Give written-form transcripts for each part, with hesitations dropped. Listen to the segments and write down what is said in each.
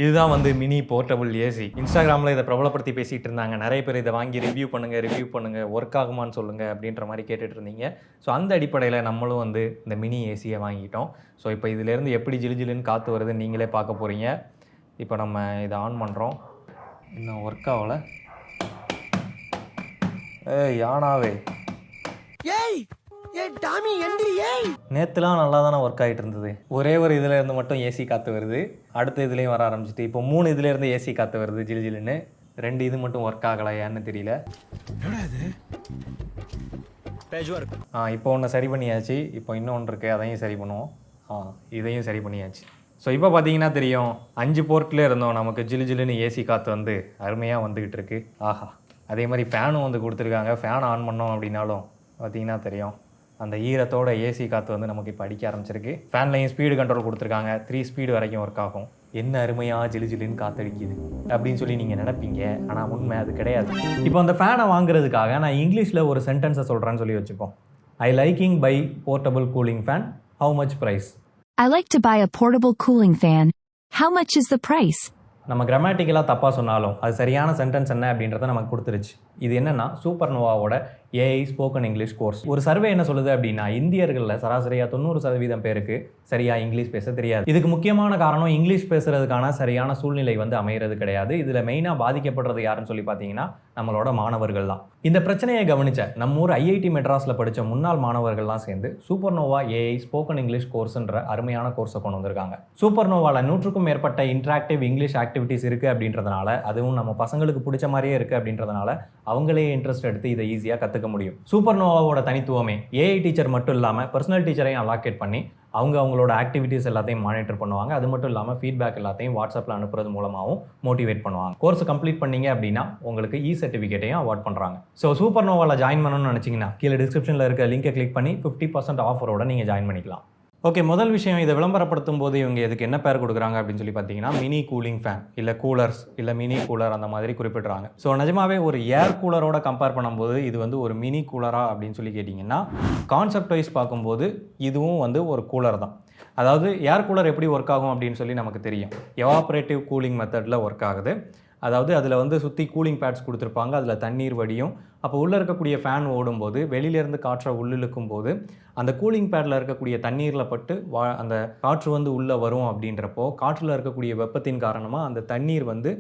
இதுதான் வந்து mini portable AC. இன்ஸ்டாகிராமில் இதை பிரபலப்படுத்தி பேசிகிட்டு இருந்தாங்க. நிறைய பேர் இதை வாங்கி ரிவ்யூ பண்ணுங்கள் ஒர்க் ஆகுமான்னு சொல்லுங்கள் அப்படின்ற மாதிரி கேட்டுட்டு இருந்தீங்க. ஸோ அந்த அடிப்படையில் நம்மளும் வந்து இந்த மினி ஏசியை வாங்கிட்டோம். ஸோ இப்போ இதிலேருந்து எப்படி ஜிலுன்னு காற்று வருதுன்னு நீங்களே பார்க்க போகிறீங்க. இப்போ நம்ம இதை ஆன் பண்ணுறோம். இன்னும் ஒர்க் ஆகலை. யானாவே நேற்றுலாம் நல்லா தானே ஒர்க் ஆகிட்டு இருந்தது. ஒரே ஒரு இதில் இருந்து மட்டும் ஏசி காற்று வருது. அடுத்த இதுலேயும் வர ஆரம்பிச்சிட்டு இப்போ 3 இதுலேருந்து ஏசி காற்று வருது ஜிலுன்னு. 2 இது மட்டும் ஒர்க் ஆகலை, ஏன்னு தெரியல. இப்போ ஒன்று சரி பண்ணியாச்சு. இப்போ இன்னொன்று இருக்குது, அதையும் சரி பண்ணுவோம். இதையும் சரி பண்ணியாச்சு. ஸோ இப்போ பார்த்தீங்கன்னா தெரியும், 5 போர்ட்டில் இருந்தோம். நமக்கு ஜிலுன்னு ஏசி காற்று வந்து அருமையாக வந்துக்கிட்டு இருக்கு. ஆஹா, அதே மாதிரி ஃபேனும் வந்து கொடுத்துருக்காங்க. ஃபேன் ஆன் பண்ணோம் அப்படின்னாலும் பார்த்தீங்கன்னா தெரியும், அந்த ஈரத்தோட ஏசி காற்று வந்து நமக்கு இப்போ அடிக்க ஆரம்பிச்சிருக்கு. ஃபேன்லையும் ஸ்பீடு கண்ட்ரோல் கொடுத்துருக்காங்க. 3 ஸ்பீடு வரைக்கும் ஒர்க் ஆகும். என்ன அருமையாக ஜிலுன்னு காற்றடிக்குது அப்படின்னு சொல்லி நீங்கள் நினைப்பீங்க. ஆனால் உண்மை அது கிடையாது. இப்போ அந்த ஃபேனை வாங்குறதுக்காக நான் இங்கிலீஷில் ஒரு சென்டென்ஸை சொல்கிறேன்னு சொல்லி வச்சுப்போம். I liking buy portable cooling fan. How much price? I like to buy a portable cooling fan. How much is the price? நம்ம கிராமட்டிக்கலாக தப்பாக சொன்னாலும் அது சரியான சென்டென்ஸ் என்ன அப்படின்றத நமக்கு கொடுத்துருச்சு. இது என்னென்னா சூப்பர் நோவாவோட ஏஐ ஸ்போக்கன் இங்கிலீஷ் கோர்ஸ். ஒரு சர்வே என்ன சொல்லுது அப்படின்னா, இந்தியர்களில் சராசரியாக 90% பேருக்கு சரியாக இங்கிலீஷ் பேச தெரியாது. இதுக்கு முக்கியமான காரணம் இங்கிலீஷ் பேசுறதுக்கான சரியான சூழ்நிலை வந்து அமைகிறது கிடையாது. இதில் மெயினாக பாதிக்கப்படுறது யாருன்னு சொல்லி பார்த்தீங்கன்னா நம்மளோட மாணவர்கள் தான். இந்த பிரச்சனையை கவனிச்ச நம்ம ஊர் ஐஐடி மெட்ராஸில் படித்த முன்னாள் மாணவர்கள்லாம் சேர்ந்து super Nova AI spoken English கோர்ஸ்ன்ற அருமையான கோர்ஸை கொண்டு வந்திருக்காங்க. சூப்பர் நோவாவில் 100க்கும் மேற்பட்ட இன்ட்ராக்டிவ் இங்கிலீஷ் ஆக்டிவிட்டிஸ் இருக்குது அப்படின்றதுனால, அதுவும் நம்ம பசங்களுக்கு பிடிச்ச மாதிரியே இருக்குது அப்படின்றதுனால அவங்களே இன்ட்ரெஸ்ட் எடுத்து இதை ஈஸியாக கற்றுக்க முடியும். சூப்பர் நோவாவோட தனித்துவமே ஏஐ டீச்சர் மட்டும் இல்லாமல் பர்சனல் டீச்சரையும் அலாக்கேட் பண்ணி அவங்களோட ஆக்டிவிட்டீஸ் எல்லாத்தையும் மானிட்டர் பண்ணுவாங்க. அது மட்டும் இல்லாமல் ஃபீட்பேக் எல்லாத்தையும் வாட்ஸ்அப்பில் அனுப்புறது மூலமாகவும் மோட்டிவேட் பண்ணுவாங்க. கோர்ஸ் கம்ப்ளீட் பண்ணீங்க அப்படின்னா உங்களுக்கு சர்டிஃபிகேட்டையும் அவார்ட் பண்ணுறாங்க. ஸோ சூப்பர் நோவாவில் ஜாயின் பண்ணணும்னு நினச்சிங்கன்னா கீழே டிஸ்கிரிப்ஷனில் இருக்க லிங்கை கிளிக் பண்ணி 50% ஆஃபரோட நீங்கள் ஜாயின் பண்ணிக்கலாம். ஓகே, முதல் விஷயம், இதை விளம்பரப்படுத்தும் போது இவங்க இதுக்கு என்ன பேர் கொடுக்குறாங்க அப்படின்னு சொல்லி பார்த்தீங்கன்னா மினி கூலிங் ஃபேன், இல்லை கூலர்ஸ், இல்லை மினி கூலர் அந்த மாதிரி குறிப்பிட்றாங்க. ஸோ நிஜமாவே ஒரு ஏர் கூலரோட கம்பேர் பண்ணும்போது இது வந்து ஒரு மினி கூலரா அப்படின்னு சொல்லி கேட்டிங்கன்னா, கான்செப்ட் வைஸ் பார்க்கும்போது இதுவும் வந்து ஒரு கூலர் தான். அதாவது ஏர் கூலர் எப்படி ஒர்க் ஆகும் அப்படின்னு சொல்லி நமக்கு தெரியும். எவாப்ரேட்டிவ் கூலிங் மெத்தடில் ஒர்க் ஆகுது. அதாவது அதில் வந்து சுற்றி கூலிங் பேட்ஸ் கொடுத்துருப்பாங்க. அதில் தண்ணீர் வடியும். அப்போ உள்ளே இருக்கக்கூடிய ஃபேன் ஓடும்போது வெளியிலேருந்து காற்றை உள்ளிழுக்கும் போது அந்த கூலிங் பேடில் இருக்கக்கூடிய தண்ணீரில் பட்டு அந்த காற்று வந்து உள்ளே வரும். அப்படின்றப்போ காற்றில் இருக்கக்கூடிய வெப்பத்தின் காரணமாக அந்த தண்ணீர் வந்து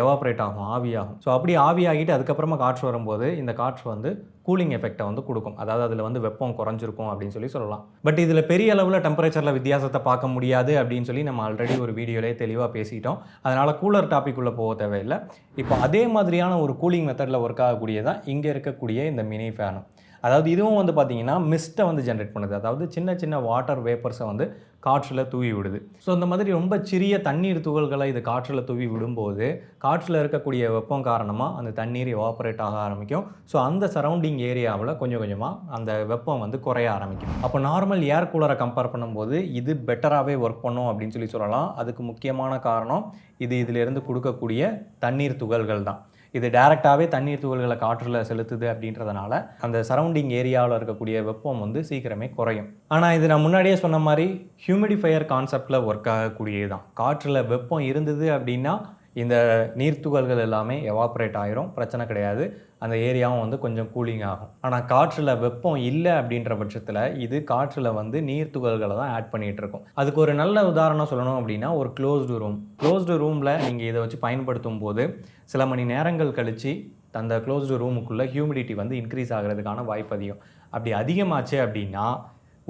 எவாப்ரேட் ஆகும், ஆவியாகும். ஸோ அப்படி ஆவியாகிட்டு அதுக்கப்புறமா காற்று வரும்போது இந்த காற்று வந்து கூலிங் எஃபெக்டை வந்து கொடுக்கும். அதாவது அதில் வந்து வெப்பம் குறைஞ்சிருக்கும் அப்படின்னு சொல்லலாம். பட் இதில் பெரிய அளவில் டெம்பரேச்சரில் வித்தியாசத்தை பார்க்க முடியாது அப்படின்னு சொல்லி நம்ம ஆல்ரெடி ஒரு வீடியோலேயே தெளிவாக பேசிட்டோம். அதனால் கூலர் டாபிக் உள்ள போக தேவையில்லை. இப்போ அதே மாதிரியான ஒரு கூலிங் மெத்தடில் ஒர்க் ஆகக்கூடியதான் இங்கே இருக்கக்கூடிய இந்த மினி ஃபேனும். அதாவது இதுவும் வந்து பார்த்தீங்கன்னா மிஸ்ட்டை வந்து ஜென்ரேட் பண்ணுது. அதாவது சின்ன சின்ன வாட்டர் வேப்பர்ஸை வந்து காற்றில் தூவி விடுது. ஸோ இந்த மாதிரி ரொம்ப சிறிய தண்ணீர் துகள்களை இது காற்றில் தூவி விடும்போது காற்றில் இருக்கக்கூடிய வெப்பம் காரணமாக அந்த தண்ணீர் எவாபரேட் ஆக ஆரம்பிக்கும். ஸோ அந்த சரௌண்டிங் ஏரியாவில் கொஞ்சம் கொஞ்சமாக அந்த வெப்பம் வந்து குறைய ஆரம்பிக்கும். அப்போ நார்மல் ஏர் கூலரை கம்பேர் பண்ணும்போது இது பெட்டராகவே ஒர்க் பண்ணும் அப்படின்னு சொல்லலாம். அதுக்கு முக்கியமான காரணம் இது இதிலிருந்து கொடுக்கக்கூடிய தண்ணீர் துகள்கள் தான். இது டைரெக்டாகவே தண்ணீர் துகள்களை காற்றில் செலுத்துது அப்படின்றதுனால அந்த சரௌண்டிங் ஏரியாவில் இருக்கக்கூடிய வெப்பம் வந்து சீக்கிரமே குறையும். ஆனால் இது நான் முன்னாடியே சொன்ன மாதிரி ஹியூமிடிஃபையர் கான்செப்டில் ஒர்க் ஆகக்கூடியது தான். காற்றில் வெப்பம் இருந்தது அப்படின்னா இந்த நீர்த்துகள்கள் எல்லாமே எவாப்ரேட் ஆகிரும், பிரச்சனை கிடையாது. அந்த ஏரியாவும் வந்து கொஞ்சம் கூலிங் ஆகும். ஆனால் காற்றில் வெப்பம் இல்லை அப்படின்ற பட்சத்தில் இது காற்றில் வந்து நீர்த்துகள்களை தான் ஆட் பண்ணிகிட்டு இருக்கும். அதுக்கு ஒரு நல்ல உதாரணம் சொல்லணும் அப்படின்னா ஒரு க்ளோஸ்டு ரூமில் நீங்கள் இதை வச்சு பயன்படுத்தும் போது சில மணி நேரங்கள் கழித்து அந்த க்ளோஸ்டு ரூமுக்குள்ளே ஹியூமிடிட்டி வந்து இன்க்ரீஸ் ஆகிறதுக்கான வாய்ப்பு அதிகம். அப்படி அதிகமாச்சு அப்படின்னா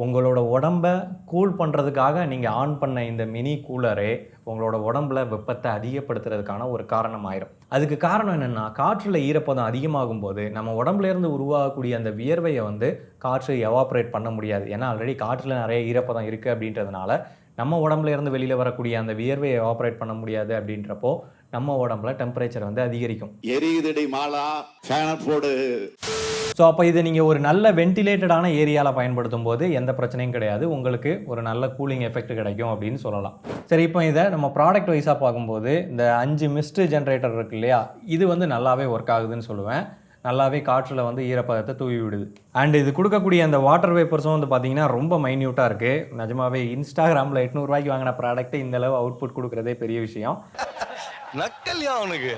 உங்களோட உடம்பை கூல் பண்ணுறதுக்காக நீங்கள் ஆன் பண்ண இந்த மினி கூலரே உங்களோட உடம்புல வெப்பத்தை அதிகப்படுத்துறதுக்கான ஒரு காரணம் ஆயிரும். அதுக்கு காரணம் என்னென்னா, காற்றில் ஈரப்பதம் அதிகமாகும் போது நம்ம உடம்புலேருந்து உருவாகக்கூடிய அந்த வியர்வையை வந்து காற்று எவாப்ரேட் பண்ண முடியாது. ஏன்னா ஆல்ரெடி காற்றில் நிறைய ஈரப்பதம் இருக்குது அப்படின்றதுனால நம்ம உடம்புலேருந்து வெளியில் வரக்கூடிய அந்த வியர்வையை எவாப்ரேட் பண்ண முடியாது. அப்படின்றப்போ நம்ம உடம்புல டெம்பரேச்சர் வந்து அதிகரிக்கும். எரியுதடி மாலா, ஃபேனை போடு. ஸோ அப்போ இதை நீங்கள் ஒரு நல்ல வென்டிலேட்டடான ஏரியாவில் பயன்படுத்தும் போது எந்த பிரச்சனையும் கிடையாது, உங்களுக்கு ஒரு நல்ல கூலிங் எஃபெக்ட் கிடைக்கும் அப்படின்னு சொல்லலாம். சரி, இப்போ இதை நம்ம ப்ராடக்ட் வைஸாக பார்க்கும்போது இந்த 5 மிஸ்ட் ஜென்ரேட்டர் இருக்கு இல்லையா, இது வந்து நல்லாவே ஒர்க் ஆகுதுன்னு சொல்லுவேன். நல்லாவே காற்றில் வந்து ஈரப்பதத்தை தூவி விடுது. அண்ட் இது கொடுக்கக்கூடிய அந்த வாட்டர் வேப்பர்ஸும் வந்து பார்த்தீங்கன்னா ரொம்ப மைன்யூட்டாக இருக்குது. நிஜமாவே இன்ஸ்டாகிராமில் 800 ரூபாய்க்கு வாங்கின ப்ராடக்ட்டு இந்த அளவு அவுட்புட் கொடுக்குறதே பெரிய விஷயம். நக்கல்யா அவனுக்கு.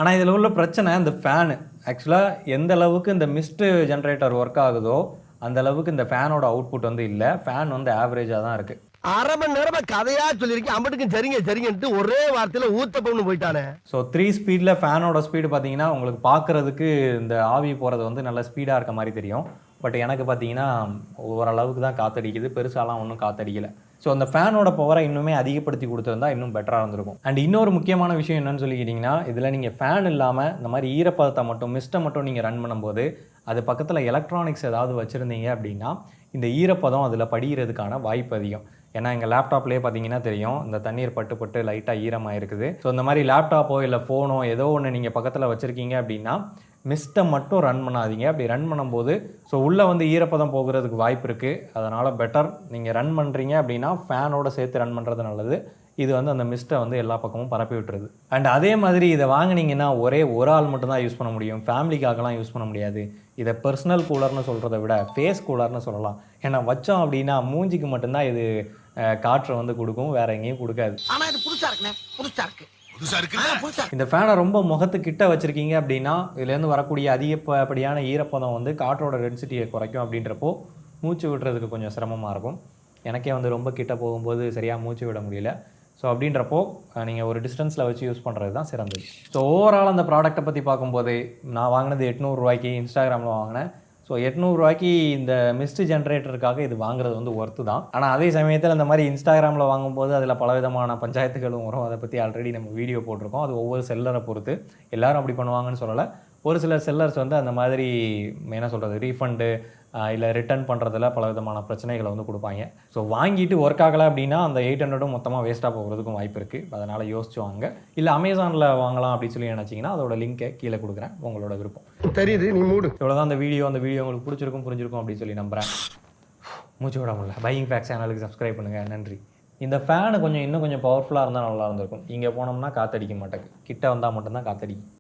ஆனால் இதில் உள்ள பிரச்சனை இந்த ஃபேனு. ஆக்சுவலாக எந்த அளவுக்கு இந்த மிஸ்ட் ஜென்ரேட்டர் ஒர்க் ஆகுதோ அந்த அளவுக்கு இந்த ஃபேனோட அவுட்புட் வந்து இல்லை. ஃபேன் வந்து ஆவரேஜாக தான் இருக்குது. அரை மணி நேரமா கதையா சொல்லியிருக்கேன், அம்பட்டுக்கும் சரிங்கன்ட்டு ஒரே வார்த்தையில ஊத்தப்பம்னு போயிட்டானே. ஸோ 3 ஸ்பீடில் ஃபேனோட ஸ்பீடு பார்த்தீங்கன்னா உங்களுக்கு பார்க்குறதுக்கு இந்த ஆவி போகிறது வந்து நல்ல ஸ்பீடாக இருக்க மாதிரி தெரியும். பட் எனக்கு பார்த்தீங்கன்னா ஓரளவுக்கு தான் காற்றடிக்குது, பெருசாலாம் ஒன்றும் காற்றடிக்கலை. ஸோ அந்த ஃபேனோட பவரை இன்னுமே அதிகப்படுத்தி கொடுத்துருந்தா இன்னும் பெட்டராக இருந்திருக்கும். அண்ட் இன்னொரு முக்கியமான விஷயம் என்னன்னு சொல்லிக்கிட்டிங்கன்னா, இதில் நீங்கள் ஃபேன் இல்லாமல் இந்த மாதிரி ஈரப்பதத்தை மட்டும் மிஸ்ட்டை மட்டும் நீங்கள் ரன் பண்ணும்போது அது பக்கத்தில் எலக்ட்ரானிக்ஸ் ஏதாவது வச்சுருந்தீங்க அப்படின்னா இந்த ஈரப்பதம் அதில் படிகிறதுக்கான வாய்ப்பு அதிகம். ஏன்னா எங்கள் லேப்டாப்லேயே பார்த்தீங்கன்னா தெரியும், இந்த தண்ணீர் பட்டு லைட்டாக ஈரமாக இருக்குது. ஸோ இந்த மாதிரி லேப்டாப்போ இல்லை ஃபோனோ ஏதோ ஒன்று நீங்கள் பக்கத்தில் வச்சுருக்கீங்க அப்படின்னா மிஸ்ட்டை மட்டும் ரன் பண்ணாதீங்க. அப்படி ரன் பண்ணும்போது ஸோ உள்ளே வந்து ஈரப்பதம் போகிறதுக்கு வாய்ப்பு இருக்குது. அதனால் பெட்டர் நீங்கள் ரன் பண்ணுறீங்க அப்படின்னா ஃபேனோட சேர்த்து ரன் பண்ணுறது நல்லது. இது வந்து அந்த மிஸ்ட்டை வந்து எல்லா பக்கமும் பரப்பி விட்டுருது. அண்ட் அதே மாதிரி இதை வாங்கினீங்கன்னா ஒரே ஒரு ஆள் மட்டும்தான் யூஸ் பண்ண முடியும், ஃபேமிலிக்காகலாம் யூஸ் பண்ண முடியாது. இதை பர்சனல் கூலர்னு சொல்கிறத விட ஃபேஸ் கூலர்னு சொல்லலாம். ஏன்னா வச்சோம் அப்படின்னா மூஞ்சிக்கு மட்டும்தான் இது காற்றை வந்து கொடுக்கும், வேற எங்கேயும் கொடுக்காது. ஆனா இது புதுசா இருக்குண்ணே, புதுசா இருக்கு. இந்த ஃபேனை ரொம்ப முகத்துக்கிட்ட வச்சுருக்கீங்க அப்படின்னா இதுலேருந்து வரக்கூடிய அதிகப்படியான ஈரப்பதம் வந்து காற்றோட டென்சிட்டியை குறைக்கும். அப்படின்றப்போ மூச்சு விடுறதுக்கு கொஞ்சம் சிரமமாக இருக்கும். எனக்கே வந்து ரொம்ப கிட்ட போகும்போது சரியாக மூச்சு விட முடியல. ஸோ அப்படின்றப்போ நீங்கள் ஒரு டிஸ்டன்ஸில் வச்சு யூஸ் பண்ணுறது தான் சிறந்தது. ஸோ ஓவரால் அந்த ப்ராடக்ட்டை பற்றி பார்க்கும்போது நான் வாங்கினது 800 ரூபாய்க்கு இன்ஸ்டாகிராமில் வாங்கினேன். ஸோ 800 ரூபாய்க்கு இந்த மிஸ்ட் ஜென்ரேட்டருக்காக இது வாங்குறது வந்து ஒர்த்து தான். ஆனால் அதே சமயத்தில் இந்த மாதிரி இன்ஸ்டாகிராமில் வாங்கும்போது அதில் பலவிதமான பஞ்சாயத்துகளும் வரும். அதை பற்றி ஆல்ரெடி நம்ம வீடியோ போட்டிருக்கோம். அது ஒவ்வொரு செல்லரை பொறுத்து. எல்லாரும் அப்படி பண்ணுவாங்கன்னு சொல்லலை. ஒரு சில செல்லர்ஸ் வந்து அந்த மாதிரி என்ன சொல்கிறது ரீஃபண்டு இல்லை ரிட்டர்ன் பண்ணுறதுல பலவிதமான பிரச்சனைகளை வந்து கொடுப்பாங்க. ஸோ வாங்கிட்டு ஒர்க் ஆகலை அப்படின்னா அந்த 800 மொத்தமாக வேஸ்ட்டாக போகிறதுக்கும் வாய்ப்பு இருக்குது. அதனால் யோசிச்சு வாங்க. இல்லை அமேசானில் வாங்கலாம் அப்படின்னு சொல்லி நினச்சிங்கன்னா அதோட லிங்க்கை கீழே கொடுக்குறேன், உங்களோட விருப்பம். தெரியுது, நீ மூடு. இவ்வளோதான் அந்த வீடியோ உங்களுக்கு பிடிச்சிருக்கும் புரிஞ்சிருக்கும் அப்படின்னு சொல்லி நம்புகிறேன். மூச்சு விட முடியல. பையிங் ஃபேக்ஸ் சேனலுக்கு சப்ஸ்கிரைப் பண்ணுங்கள். நன்றி. இந்த ஃபேனு இன்னும் கொஞ்சம் பவர்ஃபுல்லாக இருந்தால் நல்லா இருந்திருக்கும். இங்கே போனோம்னா காற்றடிக்க மாட்டேங்குது, கிட்ட வந்தால் மட்டும்தான் காற்றடிக்கும்.